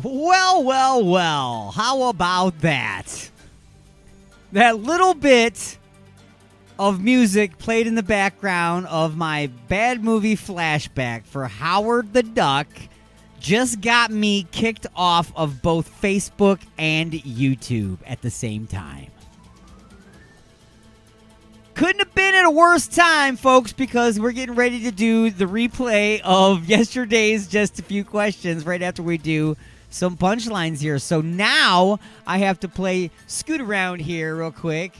Well, well, well. How about that? That little bit of music played in the background of my bad movie flashback for Howard the Duck just got me kicked off of both Facebook and YouTube at the same time. Couldn't have been at a worse time, folks, because we're getting ready to do the replay of yesterday's Just a Few Questions right after we do some punchlines here. So now I have to play Scoot Around here real quick.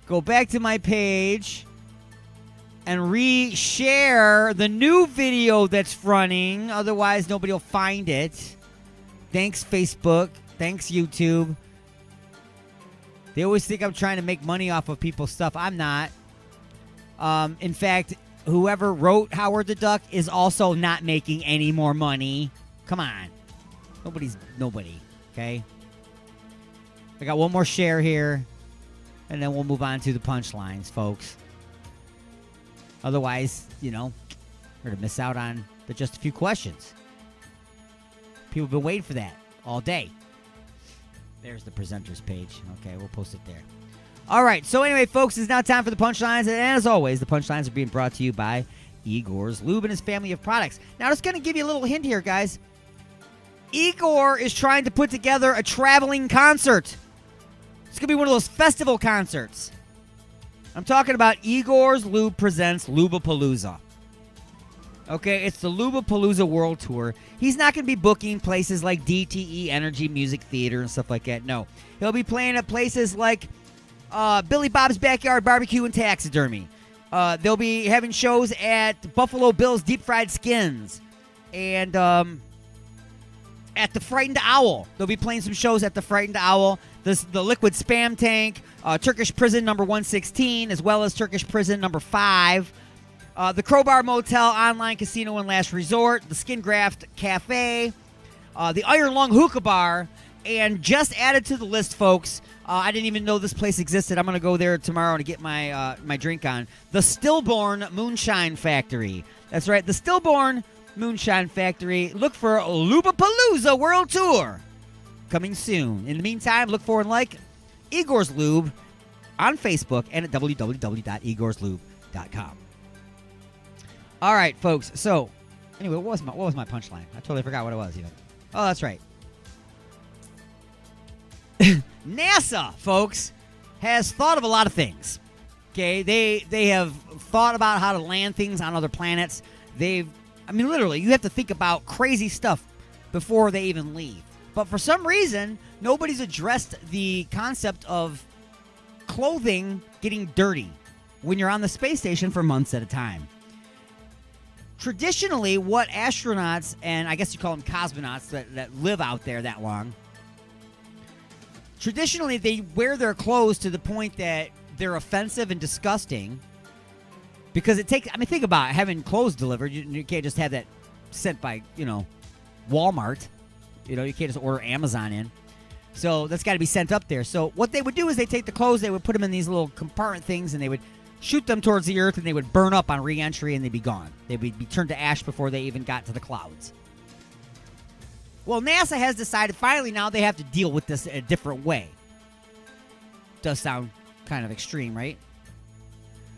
Go back to my page and re-share the new video that's running. Otherwise, nobody will find it. Thanks, Facebook. Thanks, YouTube. They always think I'm trying to make money off of people's stuff. I'm not. In fact, whoever wrote Howard the Duck is also not making any more money. Come on. Nobody. Okay? I got one more share here, and then we'll move on to the punchlines, folks. Otherwise, we're going to miss out on the Just a Few Questions. People have been waiting for that all day. There's the presenters page. Okay, we'll post it there. All right, so anyway, folks, it's now time for the punchlines. And as always, the punchlines are being brought to you by Igor's Lube and his family of products. Now, I'm just going to give you a little hint here, guys. Igor is trying to put together a traveling concert. It's going to be one of those festival concerts. I'm talking about Igor's Lube presents Lubapalooza. Okay, it's the Lubapalooza World Tour. He's not going to be booking places like DTE Energy Music Theater and stuff like that. No. He'll be playing at places like Billy Bob's Backyard Barbecue and Taxidermy. They'll be having shows at Buffalo Bill's Deep Fried Skins. And at the Frightened Owl. They'll be playing some shows at the Frightened Owl. The Liquid Spam Tank, Turkish Prison number 116, as well as Turkish Prison number 5. The Crowbar Motel, Online Casino and Last Resort, the Skin Graft Cafe, the Iron Lung Hookah Bar, and just added to the list, folks, I didn't even know this place existed. I'm going to go there tomorrow to get my drink on. The Stillborn Moonshine Factory. That's right, the Stillborn Moonshine Factory. Look for Lubapalooza World Tour. Coming soon. In the meantime, look for and like Igor's Lube on Facebook and at www.igorslube.com. All right, folks. So, anyway, what was my punchline? I totally forgot what it was even. Oh, that's right. NASA, folks, has thought of a lot of things. Okay, they have thought about how to land things on other planets. Literally, you have to think about crazy stuff before they even leave. But for some reason, nobody's addressed the concept of clothing getting dirty when you're on the space station for months at a time. Traditionally, what astronauts, and I guess you call them cosmonauts that live out there that long, traditionally they wear their clothes to the point that they're offensive and disgusting because it takes, think about it, having clothes delivered. You can't just have that sent by, Walmart. You can't just order Amazon in. So that's got to be sent up there. So what they would do is they take the clothes, they would put them in these little compartment things, and they would shoot them towards the earth, and they would burn up on re-entry, and they'd be gone. They would be turned to ash before they even got to the clouds. Well, NASA has decided finally now they have to deal with this a different way. Does sound kind of extreme, right?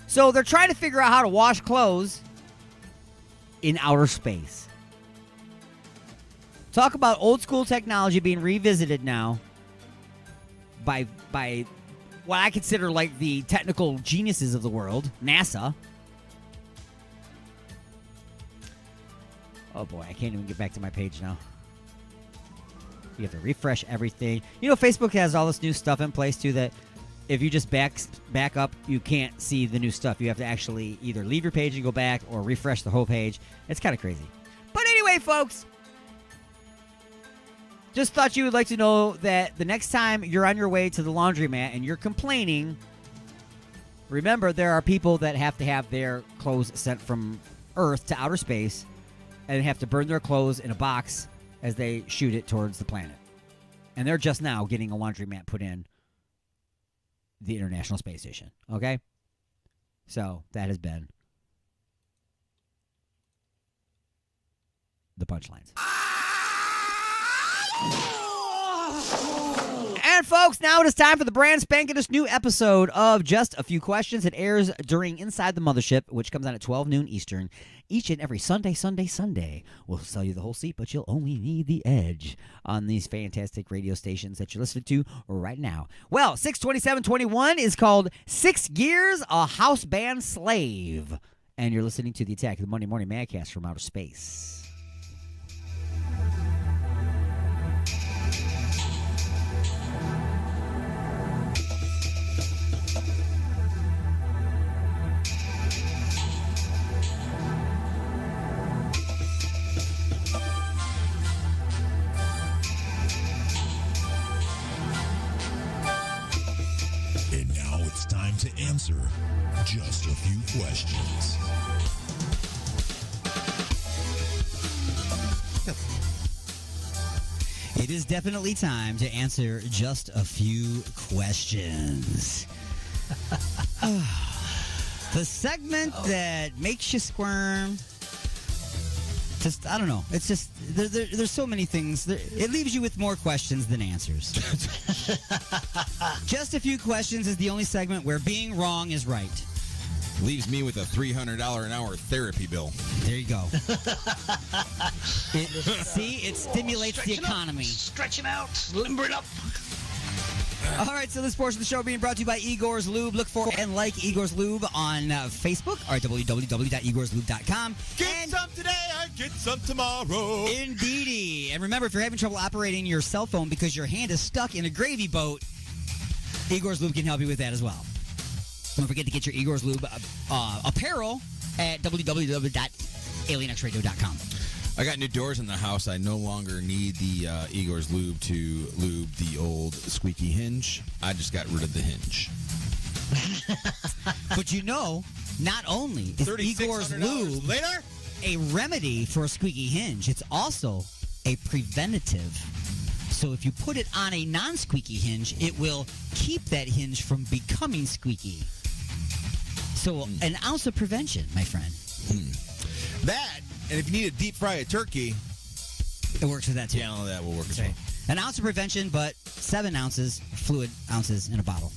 So they're trying to figure out how to wash clothes in outer space. Talk about old school technology being revisited now by what I consider like the technical geniuses of the world, NASA. Oh boy, I can't even get back to my page now. You have to refresh everything. Facebook has all this new stuff in place too that if you just back up, you can't see the new stuff. You have to actually either leave your page and go back or refresh the whole page. It's kind of crazy. But anyway, folks, just thought you would like to know that the next time you're on your way to the laundromat and you're complaining, remember there are people that have to have their clothes sent from Earth to outer space and have to burn their clothes in a box as they shoot it towards the planet. And they're just now getting a laundromat put in the International Space Station. Okay? So that has been the punchlines. And folks, now it is time for the brand spanking new episode of Just a Few Questions. It airs during Inside the Mothership, which comes on at 12 noon Eastern, each and every Sunday. We'll sell you the whole seat, but you'll only need the edge on these fantastic radio stations that you're listening to right now. Well, 62721 is called 6 Gears, a House Band Slave. And you're listening to the Attack of the Monday Morning Madcast from outer space. It's time to answer just a few questions. It is definitely time to answer just a few questions. The segment that makes you squirm. Just, I don't know. It's just, there's so many things. It leaves you with more questions than answers. Just a few questions is the only segment where being wrong is right. Leaves me with a $300 an hour therapy bill. There you go. It stimulates the economy. Stretch it out, limber it up. All right, so this portion of the show being brought to you by Igor's Lube. Look for and like Igor's Lube on Facebook or at www.igorslube.com. Get some today, I get some tomorrow. Indeedy. And remember, if you're having trouble operating your cell phone because your hand is stuck in a gravy boat, Igor's Lube can help you with that as well. Don't forget to get your Igor's Lube apparel at www.alienxradio.com. I got new doors in the house. I no longer need the Igor's Lube to lube the old squeaky hinge. I just got rid of the hinge. But you know, not only is Igor's Lube later a remedy for a squeaky hinge, it's also a preventative. So if you put it on a non-squeaky hinge, it will keep that hinge from becoming squeaky. So an ounce of prevention, my friend. That, and if you need to deep fry a turkey, it works with that too. Yeah, that will work as right. well. An ounce of prevention, but 7 ounces, fluid ounces in a bottle.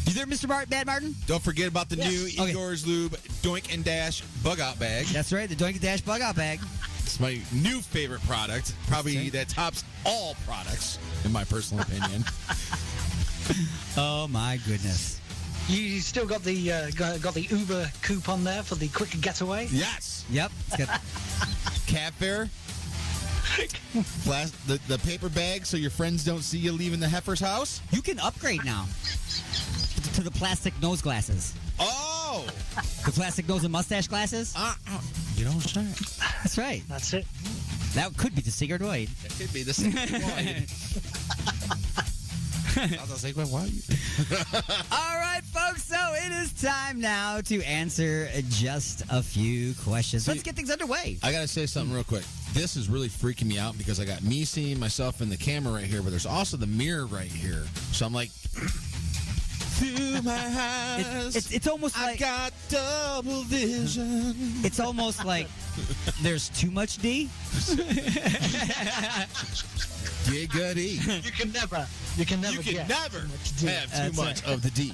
You there, Mr. Bad Martin? Don't forget about the new Okay. Igor's Lube Doink and Dash Bug Out Bag. That's right, the Doink and Dash Bug Out Bag. It's my new favorite product. Probably that tops all products, in my personal opinion. Oh, my goodness. You still got the Uber coupon there for the quick getaway? Yes. Yep. It's got Cab fare. The paper bag so your friends don't see you leaving the heifer's house. You can upgrade now to the plastic nose glasses. Oh! The plastic nose and mustache glasses? You don't say. That's right. That's it. That could be the Sigurd Void. That could be the second one. I was like, why? All right, folks. So it is time now to answer just a few questions. Let's get things underway. I got to say something real quick. This is really freaking me out because I got me seeing myself in the camera right here, but there's also the mirror right here. So I'm like, through my eyes, it's almost I like got double vision. It's almost like there's too much D. Giggity. You can never You can get never too much D. have too That's much right. of the D.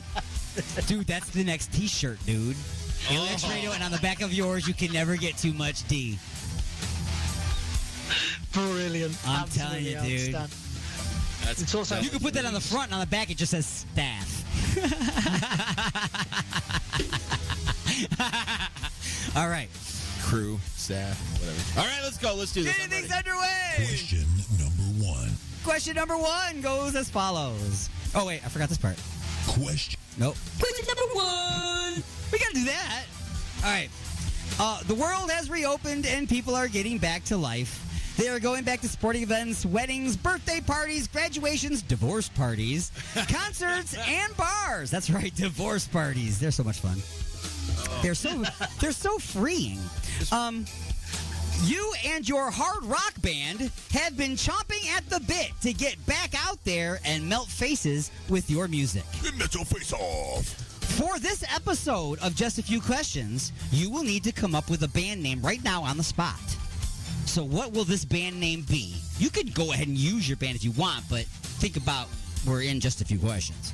Dude, that's the next T-shirt, dude. ALX Radio, and on the back of yours, you can never get too much D. Brilliant. I'm telling you, Absolutely dude. outstanding. It's also You can put that on the front, and on the back, it just says staff. All right. Crew, staff, whatever. All right, let's go. Let's do this. Getting I'm things ready. underway. Question number 1. Question number 1 goes as follows. Oh, wait, I forgot this part. Question. Nope. Question number 1. We got to do that. All right. The world has reopened and people are getting back to life. They are going back to sporting events, weddings, birthday parties, graduations, divorce parties, concerts, and bars. That's right, divorce parties. They're so much fun. They're so freeing. You and your hard rock band have been chomping at the bit to get back out there and melt faces with your music. Metal Face Off. For this episode of Just a Few Questions, you will need to come up with a band name right now on the spot. So what will this band name be? You can go ahead and use your band if you want, but think about we're in just a few questions.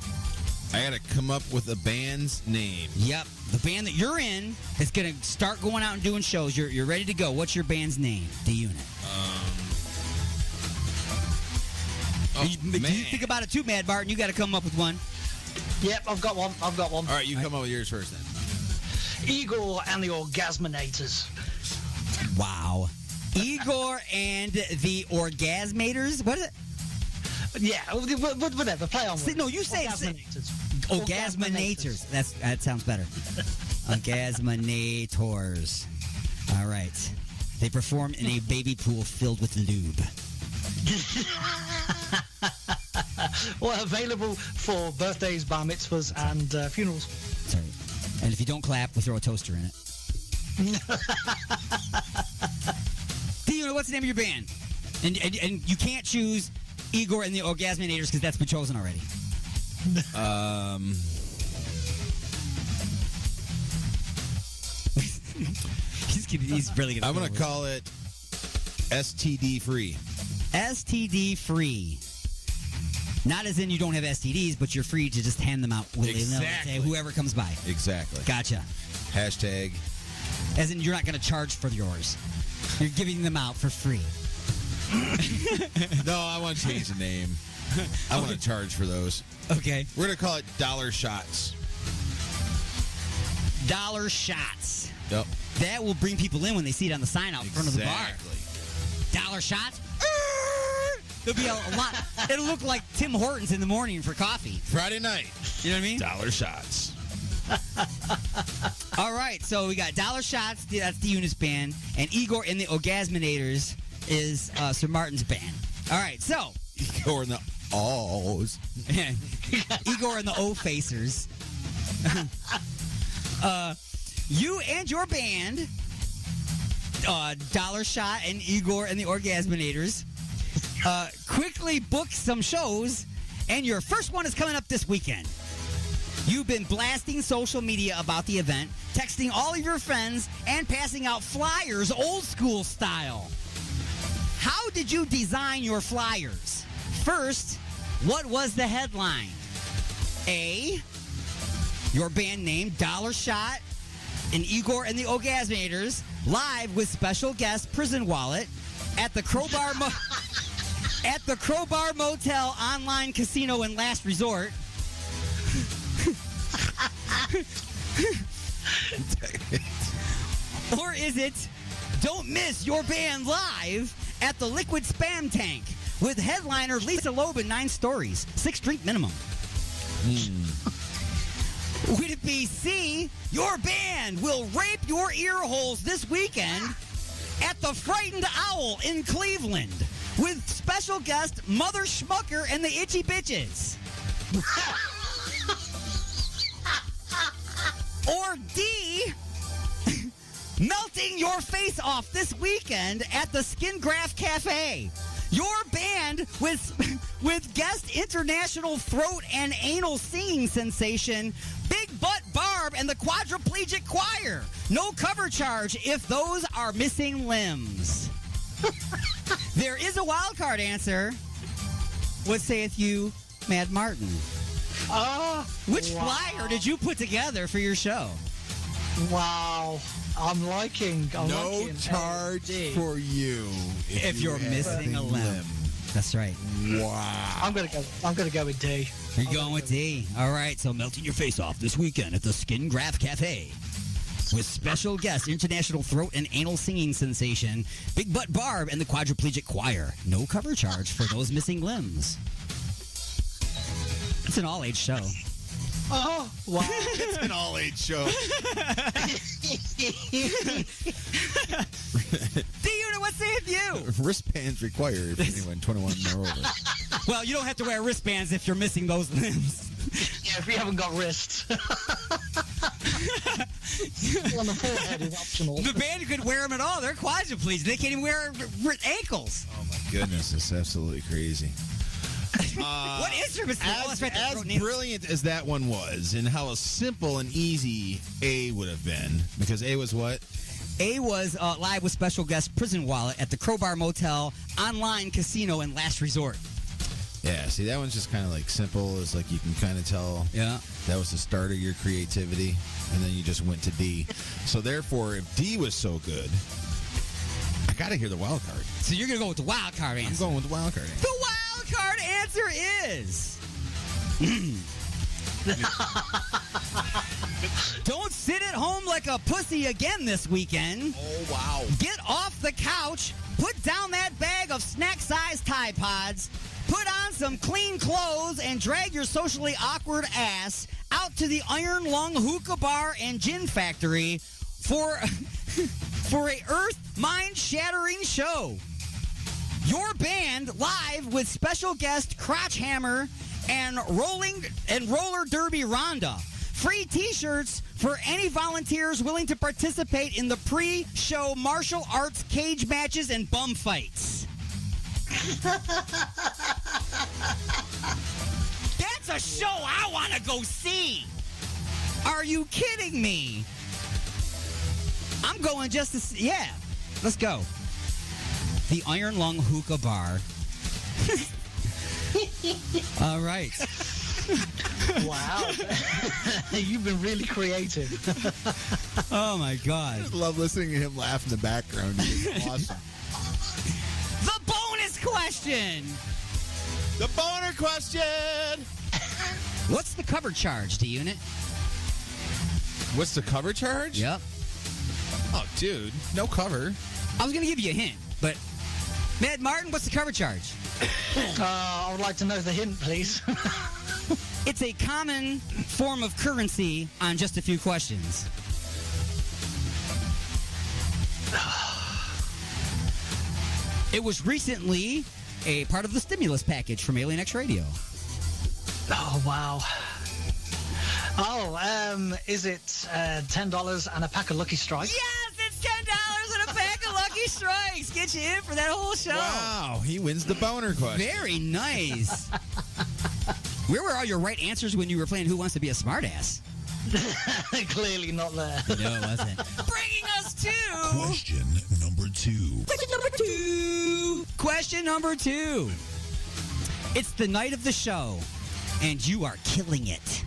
I got to come up with a band's name. Yep. The band that you're in is going to start going out and doing shows. You're ready to go. What's your band's name, The Unit? Oh, Do you think about it too, Mad Martin? You got to come up with one. Yep, I've got one. All right, you come up with yours first then. Igor and the Orgasminators. Wow. Igor and the Orgasmators? What is it? Yeah, whatever. Play on with it. No, you say Orgasminators. Orgasminators. That sounds better. Orgasminators. All right. They perform in a baby pool filled with lube. Well, available for birthdays, bar mitzvahs, and funerals. Sorry. And if you don't clap, we'll throw a toaster in it. Theo, what's the name of your band? And you can't choose Igor and the Orgasminators because that's been chosen already. He's really gonna. I'm gonna call it STD free. STD free. Not as in you don't have STDs, but you're free to just hand them out willy-nilly to whoever comes by. Exactly. Gotcha. Hashtag. As in you're not going to charge for yours. You're giving them out for free. No, I want to change the name. I want to charge for those. Okay. We're going to call it Dollar Shots. Dollar Shots. Yep. That will bring people in when they see it on the sign out in front of the bar. Exactly. Dollar Shots? There'll be a lot. It'll look like Tim Hortons in the morning for coffee. Friday night. You know what I mean? Dollar Shots. All right, so we got Dollar Shots. That's the Eunice band. And Igor and the Orgasminators is Sir Martin's band. All right, so. Igor and the O's. Igor and the O-Facers. You and your band, Dollar Shot and Igor and the Orgasminators, quickly book some shows, and your first one is coming up this weekend. You've been blasting social media about the event, texting all of your friends, and passing out flyers old school style. How did you design your flyers? First, what was the headline? A, your band name, Dollar Shot, and Igor and the Orgasminators, live with special guest Prison Wallet at the Crowbar at the Crowbar Motel online casino and last resort. Or is it don't miss your band live at the Liquid Spam Tank with headliner Lisa Loeb and 9 stories, 6 drink minimum? Would it be C, your band will rape your ear holes this weekend at the Frightened Owl in Cleveland with special guest Mother Schmucker and the Itchy Bitches? Or D, melting your face off this weekend at the Skin Graft Cafe. Your band with guest international throat and anal singing sensation Big Butt Barb and the Quadriplegic Choir. No cover charge if those are missing limbs. There is a wild card answer. What saith you, Mad Martin? Which flyer did you put together for your show? Wow. I'm liking No charge LD. for you If you're missing a limb. That's right. Wow. I'm gonna go with D. You're going with D. All right, so melting your face off this weekend at the Skin Graft Cafe with special guest, international throat and anal singing sensation, Big Butt Barb and the Quadriplegic Choir. No cover charge for those missing limbs. It's an all-age show. Oh, wow. It's an all-age show. D-Unit, what saith you? Wristbands required for anyone 21 or over. Well, you don't have to wear wristbands if you're missing those limbs. Yeah, if you haven't got wrists. On the forehead is optional. The band could wear them at all. They're quadriplegic. They can't even wear ankles. Oh, my goodness. It's absolutely crazy. What instruments? As brilliant as that one was, and how simple and easy A would have been, because A was what? A was live with special guest Prison Wallet at the Crowbar Motel online casino and last resort. Yeah, see, that one's just kind of like simple. It's like you can kind of tell Yeah. that was the start of your creativity, and then you just went to D. So therefore, if D was so good, I got to hear the wild card. So you're going to go with the wild card I'm answer. going with the wild card. The wild card answer is... Don't sit at home like a pussy again this weekend. Oh, wow. Get off the couch, put down that bag of snack-sized Tide Pods, put on some clean clothes, and drag your socially awkward ass out to the Iron Lung Hookah Bar and Gin Factory for a earth mind-shattering show. Your band live with special guest Crotch Hammer and roller derby Rhonda. Free T-shirts for any volunteers willing to participate in the pre-show martial arts cage matches and bum fights. That's a show I want to go see. Are you kidding me? I'm going just to see. Yeah, let's go. The Iron Lung Hookah Bar. All right. Wow. You've been really creative. Oh, my God. I love listening to him laugh in the background. It's awesome. The bonus question. The boner question. What's the cover charge, D-Unit? What's the cover charge? Yep. Oh, dude, no cover. I was going to give you a hint, but Mad Martin, what's the cover charge? I would like to know the hint, please. It's a common form of currency on Just a Few Questions. It was recently a part of the stimulus package from Alien X Radio. Oh, wow. Oh, is it $10 and a pack of Lucky Strikes? Yes, it's $10 and a pack of Lucky Strikes. Get you in for that whole show. Wow, he wins the boner question. Very nice. Where were all your right answers when you were playing Who Wants to Be a Smartass? Clearly not there. No, it wasn't. Bringing us to Question number 2. Question number 2. It's the night of the show, and you are killing it.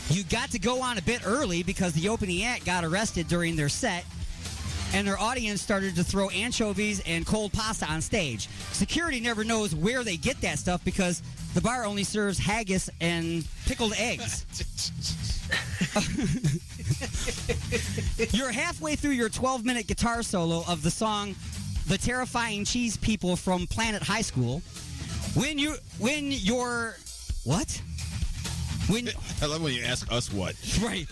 You got to go on a bit early because the opening act got arrested during their set, and their audience started to throw anchovies and cold pasta on stage. Security never knows where they get that stuff because the bar only serves haggis and pickled eggs. You're halfway through your 12-minute guitar solo of the song The Terrifying Cheese People from Planet High School. When you're what? I love when you ask us what. Right.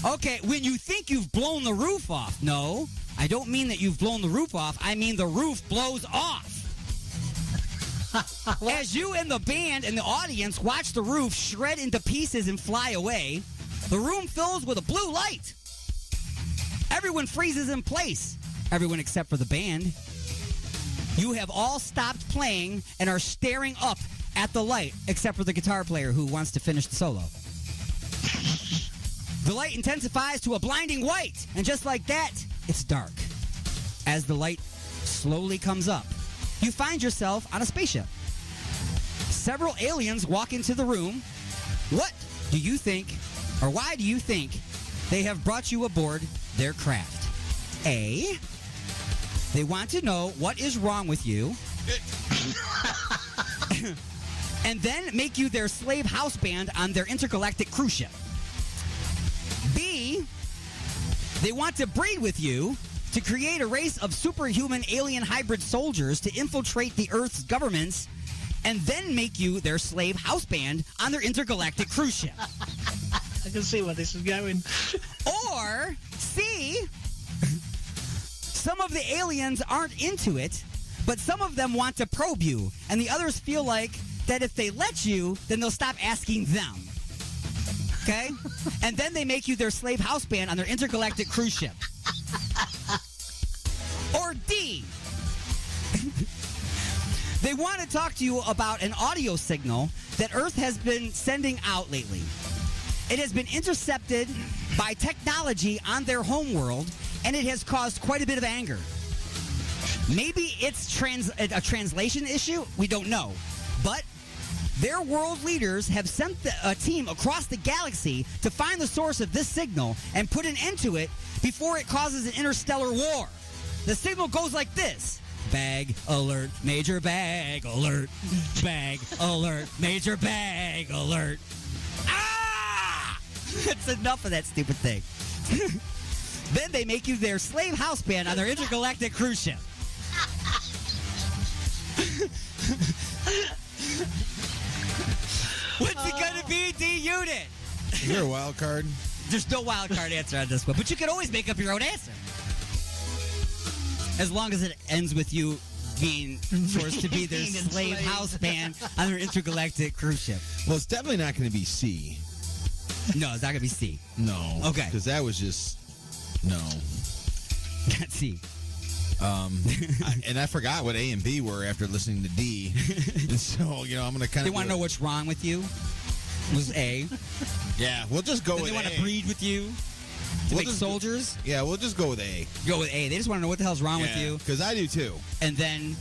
Okay, when you think you've blown the roof off. No, I don't mean that you've blown the roof off. I mean the roof blows off. As you and the band and the audience watch the roof shred into pieces and fly away, the room fills with a blue light. Everyone freezes in place. Everyone except for the band. You have all stopped playing and are staring up at the light, except for the guitar player who wants to finish the solo. The light intensifies to a blinding white, and just like that, it's dark. As the light slowly comes up, you find yourself on a spaceship. Several aliens walk into the room. What do you think, or why do you think they have brought you aboard their craft? A, they want to know what is wrong with you. And then make you their slave house band on their intergalactic cruise ship. B, they want to breed with you to create a race of superhuman alien hybrid soldiers to infiltrate the Earth's governments and then make you their slave house band on their intergalactic cruise ship. I can see where this is going. Or C, some of the aliens aren't into it, but some of them want to probe you, and the others feel like that if they let you, then they'll stop asking them. Okay? And then they make you their slave house band on their intergalactic cruise ship. Or D, they want to talk to you about an audio signal that Earth has been sending out lately. It has been intercepted by technology on their homeworld, and it has caused quite a bit of anger. Maybe it's a translation issue. We don't know. But their world leaders have sent a team across the galaxy to find the source of this signal and put an end to it before it causes an interstellar war. The signal goes like this. Bag alert, major bag alert. Bag alert, major bag alert. Ah! That's enough of that stupid thing. Then they make you their slave house band on their intergalactic cruise ship. What's it gonna be, D-Unit? Is there a wild card? There's no wild card answer on this one, but you can always make up your own answer. As long as it ends with you being forced to be their Being slave enslaved. house band on their intergalactic cruise ship. Well, it's definitely not going to be C. No, it's not gonna be C. No. Okay. Because that was just no. Not C. And I forgot what A and B were after listening to D. And so, you know, I'm going to kind They of. want to know what's wrong with you. Was A. Yeah, we'll just go Then with they want A. to breed with you to We'll make just- soldiers. Yeah, we'll just go with A. Go with A. They just want to know what the hell's wrong with you, Because I do too. and then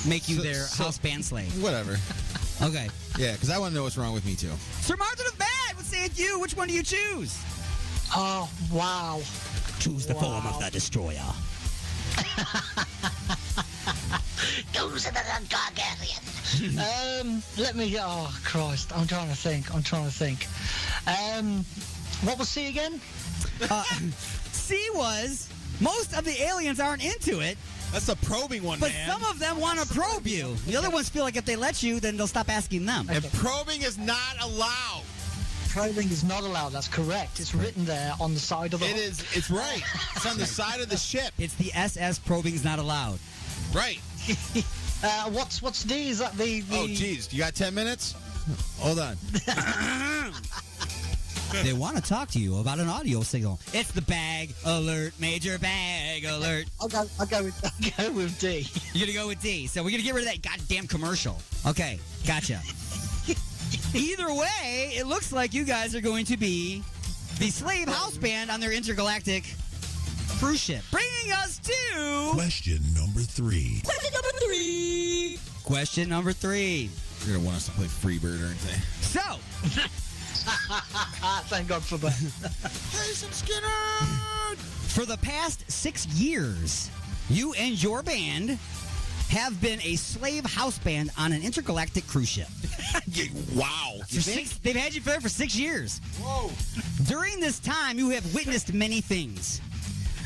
make you their So- house band slave. Whatever. Okay. Yeah, because I want to know what's wrong with me too. Sir Martin of Bad, what sayeth you? Which one do you choose? Oh, wow. Choose the form Wow. of the destroyer. Those are the Gargarian. Let me. Oh Christ! I'm trying to think. What was C again? C was most of the aliens aren't into it, That's a probing one, but man. some of them want to probe you. The other ones feel like if they let you, then they'll stop asking them. And probing is not allowed. Probing is not allowed. That's correct. It's written there on the side of the. It is. It's right. It's on the side of the ship. It's the SS probing's not allowed. Right. What's D? Is that the? Oh, geez. You got 10 minutes? Hold on. They want to talk to you about an audio signal. It's the bag alert, major bag alert. I'll go with D. You're gonna go with D. So we're gonna get rid of that goddamn commercial. Okay, gotcha. Either way, it looks like you guys are going to be the slave house band on their intergalactic cruise ship. Bringing us to Question number 3. question number 3. You're going to want us to play Freebird, aren't they? So, Thank God for that. Jason Skinner! for the past 6 years, you and your band have been a slave house band on an intergalactic cruise ship. Wow. They've had you there for 6 years. Whoa. During this time, you have witnessed many things.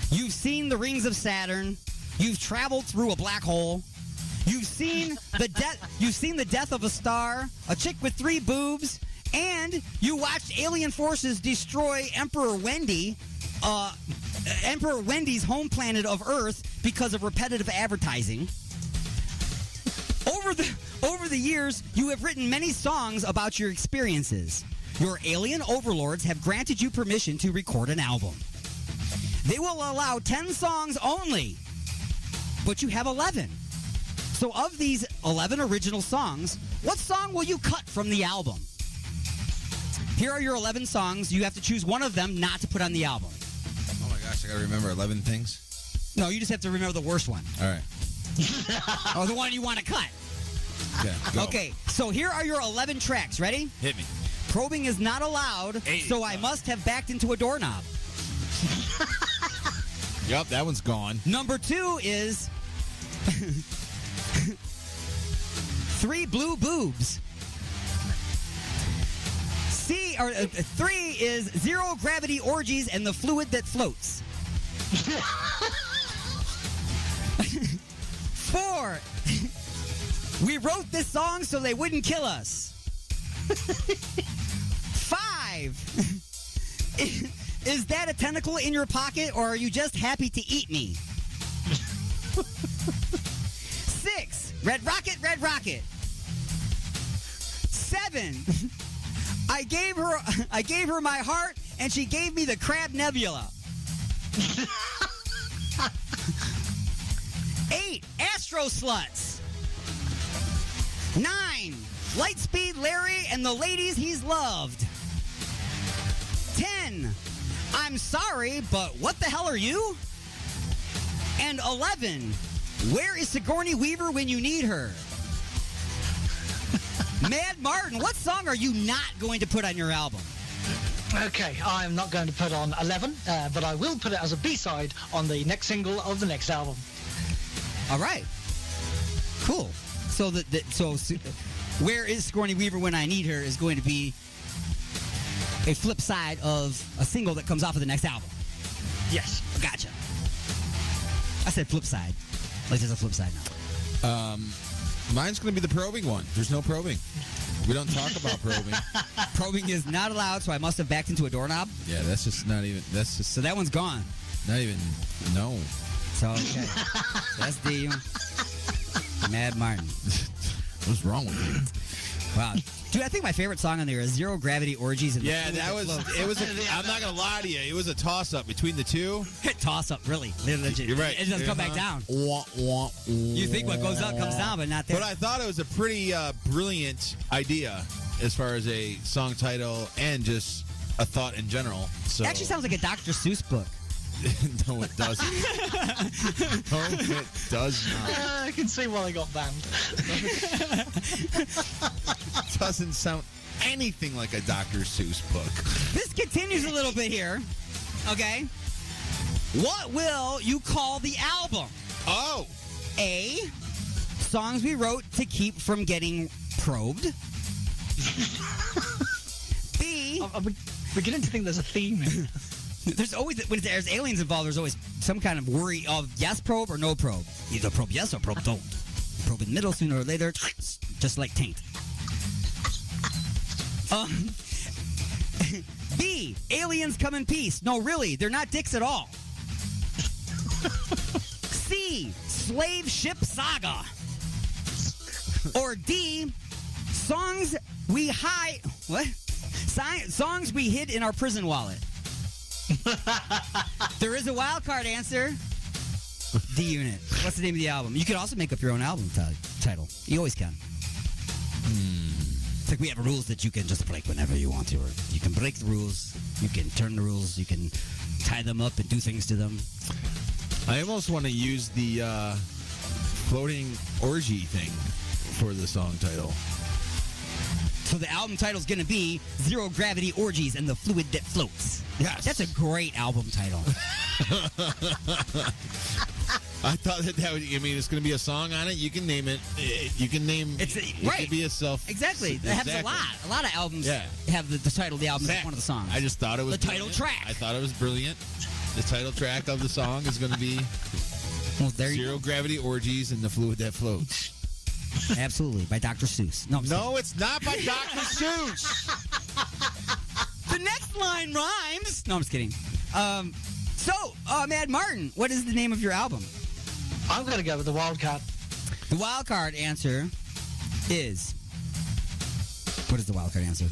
You've seen the rings of Saturn. You've traveled through a black hole. You've seen the death. You've seen the death of a star, a chick with 3 boobs, and you watched alien forces destroy Emperor Wendy's home planet of Earth because of repetitive advertising. Over the years, you have written many songs about your experiences. Your alien overlords have granted you permission to record an album. They will allow 10 songs only, but you have 11. So of these 11 original songs, what song will you cut from the album? Here are your 11 songs. You have to choose one of them not to put on the album. Oh, my gosh. I got to remember 11 things. No, you just have to remember the worst one. All right. Or the one you want to cut. Okay. Go. Okay, so here are your 11 tracks. Ready? Hit me. Probing is not allowed, so I must have backed into a doorknob. Yup, that one's gone. Number 2 is 3 blue boobs. 3 is 0 gravity orgies and the fluid that floats. 4, we wrote this song so they wouldn't kill us. 5, is that a tentacle in your pocket or are you just happy to eat me? 6, red rocket, red rocket. 7, I gave her my heart and she gave me the crab nebula. 8, Astro Sluts. 9, Lightspeed Larry and the ladies he's loved. 10, I'm sorry, but what the hell are you? And 11, where is Sigourney Weaver when you need her? Mad Martin, what song are you not going to put on your album? Okay, I'm not going to put on 11, but I will put it as a B-side on the next single of the next album. All right. Cool. So where is Sigourney Weaver when I need her is going to be a flip side of a single that comes off of the next album. Yes. Gotcha. I said flip side. Like there's a flip side now. Mine's going to be the probing one. There's no probing. We don't talk about probing. Probing is not allowed, so I must have backed into a doorknob. Yeah, that's just not even. That's just So that one's gone. not even. No. So okay. That's D. Mad Martin. What's wrong with you? Wow. Dude, I think my favorite song on there is Zero Gravity Orgies. And Yeah, that was. It was. I'm not gonna lie to you. It was a toss-up between the two. Toss up, really. You're right. It doesn't come back down. You think what goes up comes down, but not there. But I thought it was a pretty brilliant idea as far as a song title and just a thought in general. So It actually sounds like a Dr. Seuss book. no, it doesn't. No, it does not. I can see why they got banned. It doesn't sound anything like a Dr. Seuss book. This continues a little bit here. Okay. What will you call the album? Oh, A. Songs we wrote to keep from getting probed. B. I'm beginning to think there's a theme in. There's always, when there's aliens involved, there's always some kind of worry of yes probe or no probe. Either probe yes or probe don't. Probe in the middle, sooner or later, just like taint. B. Aliens come in peace. No, really, they're not dicks at all. C. Slave ship saga. Or D. Songs we hide. What? Songs we hid in our prison wallet. There is a wild card answer. D Unit. What's the name of the album? You can also make up your own album title. You always can. It's like we have rules that you can just break whenever you want to, or you can break the rules. You can turn the rules. You can tie them up and do things to them. I almost want to use the floating orgy thing for the song title. So the album title is going to be Zero Gravity Orgies and the Fluid That Floats. Yes. That's a great album title. I thought that would. I mean, it's going to be a song on it. You can name it. You can name. It's it right. could be a self. Exactly. That happens a lot. A lot of albums have the title of the album as one of the songs. I just thought it was the title brilliant. track. I thought it was brilliant. The title track of the song is going to be Well, there you Zero Gravity Orgies and the Fluid That Floats. go. Absolutely. By Dr. Seuss. No, I'm just No, it's not by Dr. Seuss. kidding. The next line rhymes. No, I'm just kidding. Mad Martin, what is the name of your album? I'm going to go with the wild card. The wild card answer is. What is the wild card answer?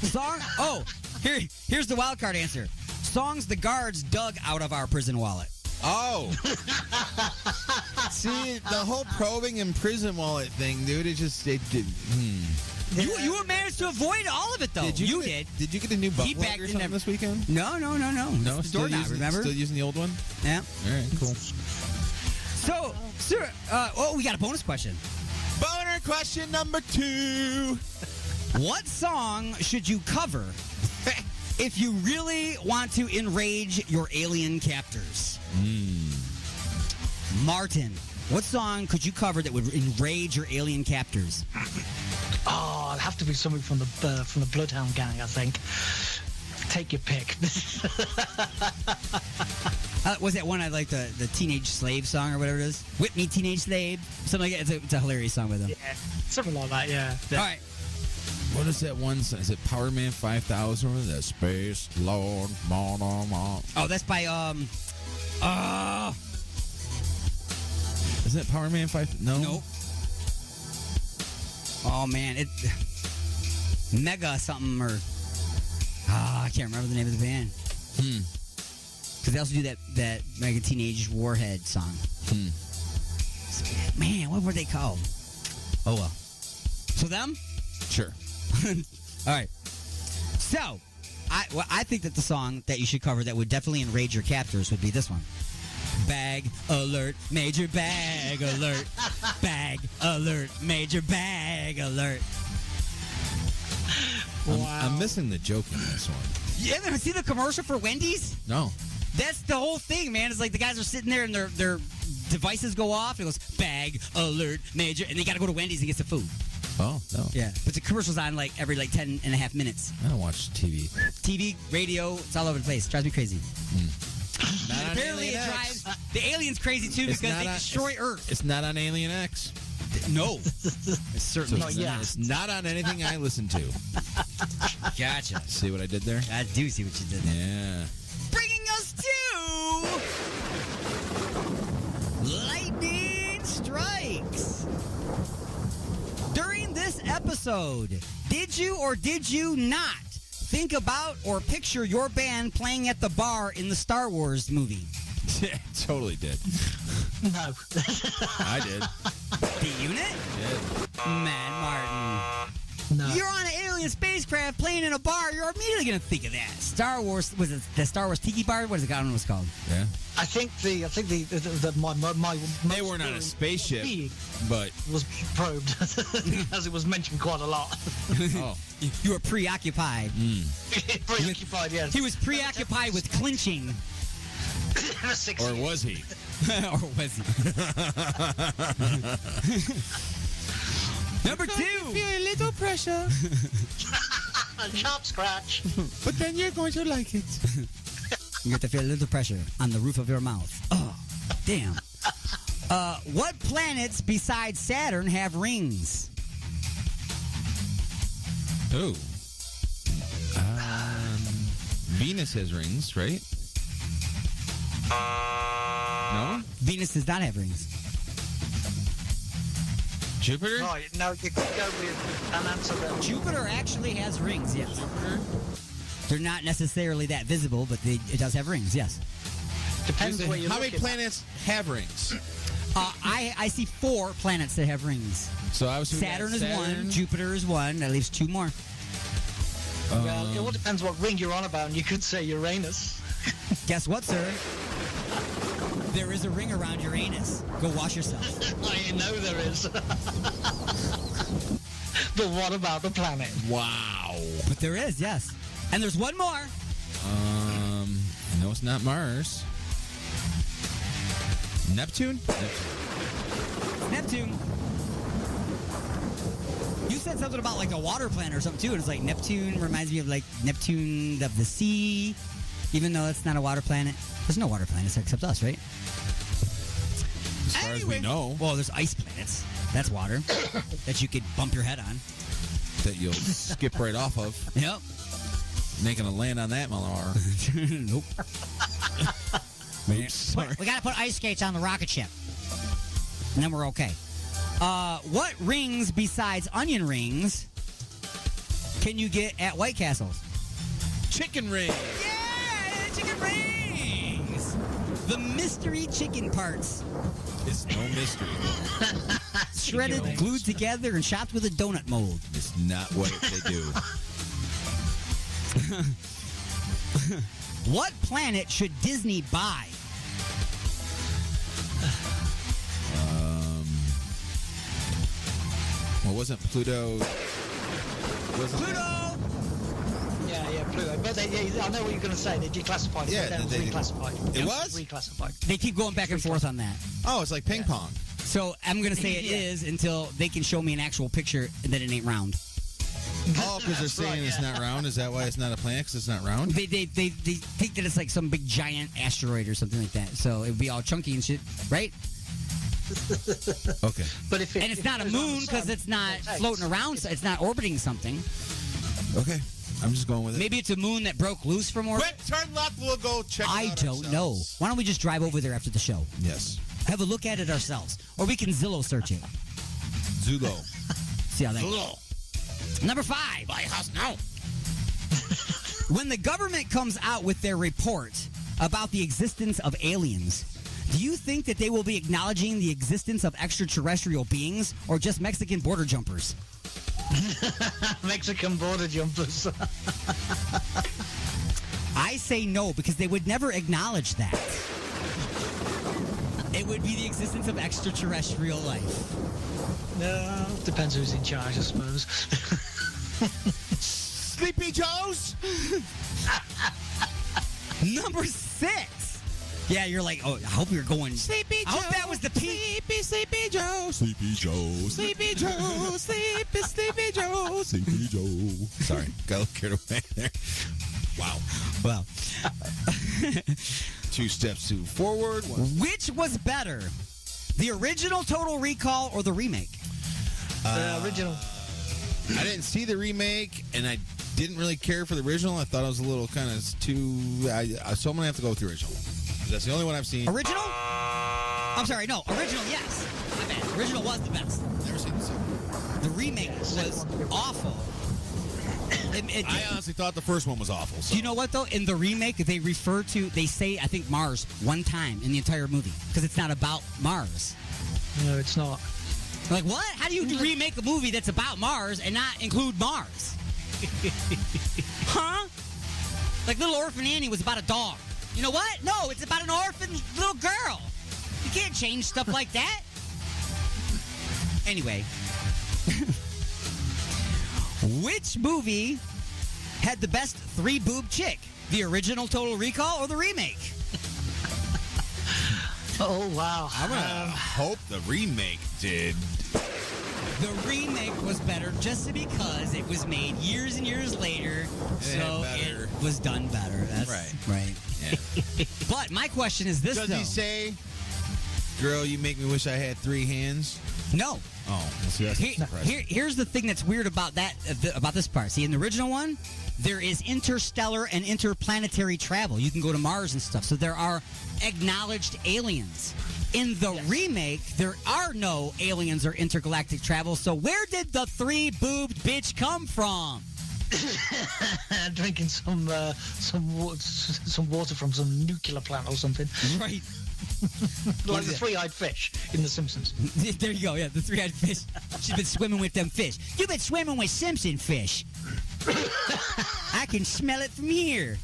Song. Oh, here's the wild card answer. Songs the guards dug out of our prison wallet. Oh. See, the whole probing and prison wallet thing, dude, it just. You managed to avoid all of it though. Did you get, did. Did you get a new butt He plug backed or in something every- this weekend? No. No, It's the doorknob, using, remember? Still using the old one? Yeah. All right, cool. So, sir, we got a bonus question. Boner question number 2. What song should you cover if you really want to enrage your alien captors? Martin, what song could you cover that would enrage your alien captors? Oh, it'll have to be something from the Bloodhound Gang, I think. Take your pick. Was that one I like, the Teenage Slave song or whatever it is? Whip Me Teenage Slave? Something like that. It's a hilarious song with them. Yeah, something like that, yeah. All right. What is that one? Is it Power Man 5000 or the Space Lord? Oh, that's by, Isn't it Power Man 5? No. Nope. Oh, man. Mega something or... I can't remember the name of the band. Because they also do that Mega Teenage Warhead song. Man, what were they called? Oh, well. So them? Sure. All right. So, I think that the song that you should cover that would definitely enrage your captors would be this one. Bag alert, major bag alert. Bag alert, major bag alert. I'm missing the joke in this one. You haven't seen the commercial for Wendy's? No. That's the whole thing, man. It's like the guys are sitting there and their devices go off. It goes, bag alert, major, and they got to go to Wendy's and get some food. Oh, no. Yeah. But the commercial's on like every 10 and a half minutes. I don't watch TV. TV, radio, it's all over the place. It drives me crazy. Not on Apparently it Alien X. drives the aliens crazy too It's because not they on- destroy Earth. It's not on Alien X. No. It's certainly Not yet. It's not on anything I listen to. Gotcha. See what I did there? I do see what you did there. Yeah. Bringing us to Lightning Strikes. During this episode, did you or did you not think about or picture your band playing at the bar in the Star Wars movie? Totally did. No. I did. The unit? Mad Martin. No. You're on an alien spacecraft playing in a bar. You're immediately going to think of that. Star Wars, was it the Star Wars Tiki Bar? What is it? I don't know what it's called. Yeah. I think my They weren't on a spaceship, but was probed as it was mentioned quite a lot. oh, You were preoccupied. Preoccupied, yes. He was preoccupied with clinching. or was he? Or was he? Number 2. Feel a little pressure, Sharp scratch. but then you're going to like it. You have to feel a little pressure on the roof of your mouth. Oh, damn. What planets besides Saturn have rings? Oh. Venus has rings, right? No? Venus does not have rings. Jupiter? Right, now you could go with an answer that Jupiter actually has rings, yes. They're not necessarily that visible, but it does have rings, yes. depends where you're How many looking. planets have rings? I see 4 planets that have rings. So I was Saturn is 1, Jupiter is 1, that leaves 2 more. Well, it all depends what ring you're on about, and you could say Uranus. Guess what, sir? There is a ring around your anus. Go wash yourself. I know there is. But what about the planet? Wow. But there is, yes. And there's one more. No, it's not Mars. Neptune? Neptune. You said something about like a water planet or something too, and it's like Neptune reminds me of like Neptune of the sea, even though it's not a water planet. There's no water planets except us, right? As far as we know. Well, there's ice planets. That's water that you could bump your head on. That you'll skip right off of. Yep. Making a land on that, Malar. Nope. Oops, sorry. We gotta put ice skates on the rocket ship, and then we're okay. What rings besides onion rings can you get at White Castles? Chicken ring. Yeah, chicken rings. The mystery chicken parts, It's no mystery. shredded, rings. glued together, and chopped with a donut mold. It's not what they do. What planet should Disney buy? Well, wasn't Pluto? Wasn't Pluto. Yeah, Pluto. But I know what you're going to say. They declassified it. Yeah, That was they- reclassified. It was? Reclassified. They keep going back and forth on that. Oh, it's like ping pong. So I'm gonna say it is Yeah. until they can show me an actual picture that it ain't round. Oh, because they're That's saying right, it's yeah. not round. Is that why it's not a planet? Because it's not round? They think that it's like some big giant asteroid or something like that. So it would be all chunky and shit, right? Okay. But if it, And it's if not a it goes around moon the because sun, it's not it rotates. floating around. So it's not orbiting something. Okay. I'm just going with it. Maybe it's a moon that broke loose from orbit. Quick, turn left. We'll go check it I out don't know. ourselves. Why don't we just drive over there after the show? Yes. Have a look at it ourselves, or we can Zillow search it. Zulo. See how that goes. Number 5. Buy a house now. When the government comes out with their report about the existence of aliens, do you think that they will be acknowledging the existence of extraterrestrial beings or just Mexican border jumpers? Mexican border jumpers. I say no because they would never acknowledge that. It would be the existence of extraterrestrial life. No, depends who's in charge, I suppose. Sleepy Joe's? Number 6. Yeah, you're like, oh, I hope you're going. Sleepy Joe. I hope that was the peak. Sleepy Joe. Sleepy Joe. Sleepy Joe. Sleepy Joe. Sleepy Joe. Sorry, got a little carried away there. Wow. Well, 2 steps to forward. 1. which was better, the original Total Recall or the remake? The original. I didn't see the remake, and I didn't really care for the original. I thought it was a little kind of too. So I'm gonna have to go with the original. That's the only one I've seen. Original? I'm sorry, no, original, yes. My bad. Original was the best. Never seen this. The remake was awful. I honestly thought the first one was awful. So. Do you know what, though? In the remake, they say, I think, Mars one time in the entire movie because it's not about Mars. No, it's not. Like, what? How do you remake a movie that's about Mars and not include Mars? Huh? Like, Little Orphan Annie was about a dog. You know what? No, it's about an orphan little girl. You can't change stuff like that. Anyway. Which movie had the best 3-boob chick? The original Total Recall or the remake? Oh, wow. I'm gonna hope the remake did. The remake was better just because it was made years and years later, so better. it was done better. That's right. Yeah. But my question is this, Does though. he say, "Girl, you make me wish I had 3 hands"? No. Oh, well, see, that's surprising. Here's the thing that's weird about that about this part. See, in the original one, there is interstellar and interplanetary travel. You can go to Mars and stuff. So there are acknowledged aliens. In the remake, there are no aliens or intergalactic travel. So where did the 3-boobed bitch come from? Drinking some water from some nuclear plant or something. Right. Like the 3-eyed fish in The Simpsons. There you go. Yeah, the 3-eyed fish. She's been swimming with them fish. You've been swimming with Simpson fish. I can smell it from here.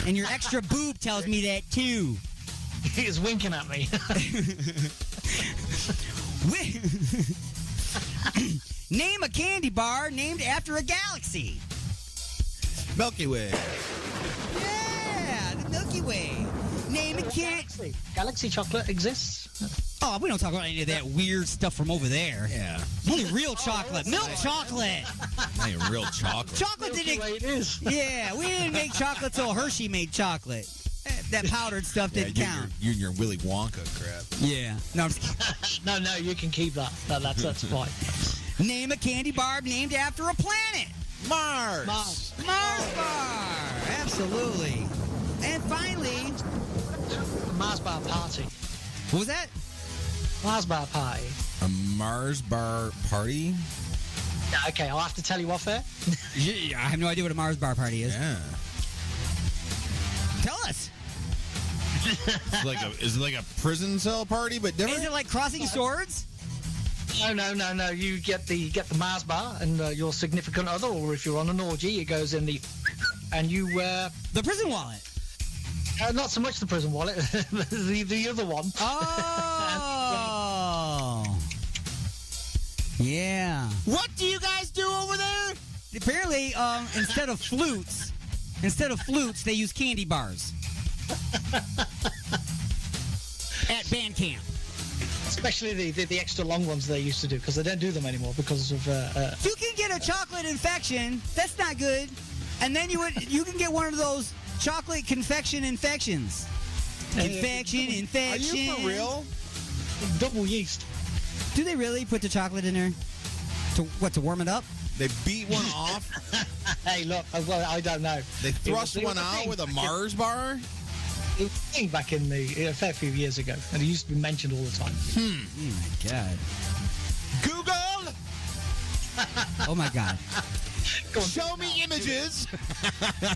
And your extra boob tells me that, too. He is winking at me. Name a candy bar named after a galaxy. Milky Way. Yeah, the Milky Way. Name a candy. Galaxy chocolate exists. Oh, we don't talk about any of that weird stuff from over there. Yeah. Only real chocolate. Milk chocolate. Not even real chocolate. Chocolate Milky Way didn't. it is. Yeah, we didn't make chocolate till Hershey made chocolate. That powdered stuff didn't count. You and your Willy Wonka crap. Yeah. No, I'm just kidding. No, you can keep that. That's fine. Name a candy bar named after a planet. Mars. Mars. Mars bar. Absolutely. And finally, Mars bar party. what was that? Mars bar party. A Mars bar party? Yeah, okay, I'll have to tell you off there. I have no idea what a Mars bar party is. Yeah. Tell us. Is it like a prison cell party, but different? Is it like crossing swords? No. You get the Mars bar, and your significant other, or if you're on an orgy, it goes in the, and you The prison wallet. not so much the prison wallet, the other one. Oh. Yeah. What do you guys do over there? Apparently, instead of flutes, they use candy bars. At band camp. Especially the extra long ones they used to do, because they don't do them anymore because of. You can get a chocolate infection. That's not good. And then you can get one of those chocolate confection infections. Infection. Are you for real? double yeast. Do they really put the chocolate in there? To warm it up? They beat one off. Hey, look, well, I don't know. They thrust It was one a out thing. with a Mars bar. It was a thing back in a fair few years ago, and it used to be mentioned all the time. Oh my god. Google, Oh my god. Go on. show me images.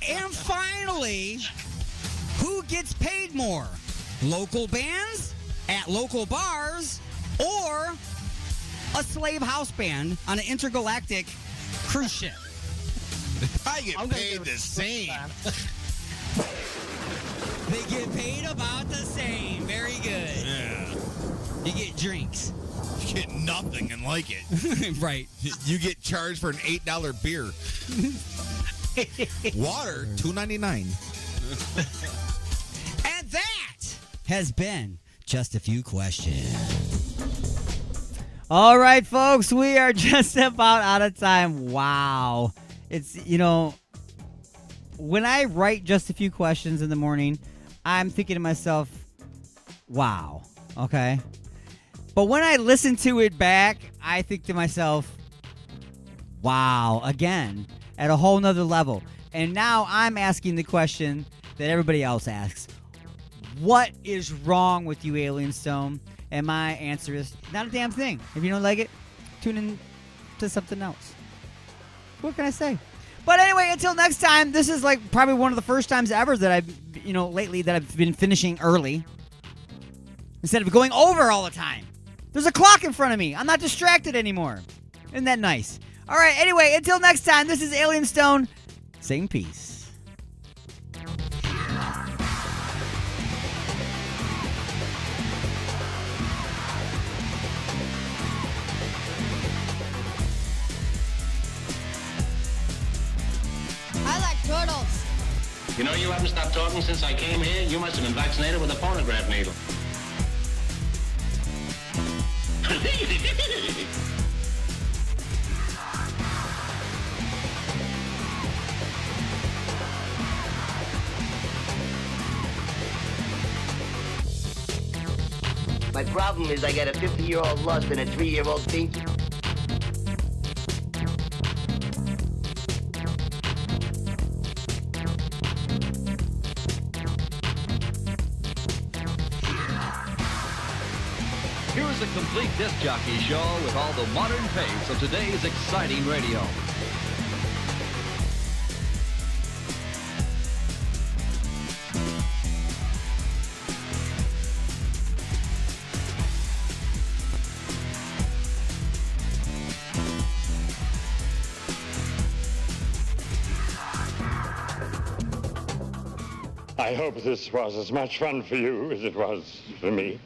And finally, who gets paid more? Local bands at local bars or a slave house band on an intergalactic cruise ship? I get I'm gonna paid go the with same. man. get paid about the same. Very good. Yeah. You get drinks. You get nothing and like it. Right. You get charged for an $8 beer. Water, $2.99. And that has been Just a Few Questions. All right, folks, we are just about out of time. Wow. It's, when I write Just a Few Questions in the morning, I'm thinking to myself, wow, okay? But when I listen to it back, I think to myself, wow, again, at a whole nother level. And now I'm asking the question that everybody else asks. What is wrong with you, Alien Stone? And my answer is, not a damn thing. If you don't like it, tune in to something else. What can I say? But anyway, until next time, this is like probably one of the first times ever that I've, lately that I've been finishing early instead of going over all the time. There's a clock in front of me. I'm not distracted anymore. Isn't that nice? All right, anyway, until next time, this is Alien Stone saying peace. I like turtles. You know, you haven't stopped talking since I came here. You must have been vaccinated with a phonograph needle. My problem is I got a 50-year-old lust and a 3-year-old pinky. Here's a complete disc jockey show with all the modern pace of today's exciting radio. I hope this was as much fun for you as it was for me.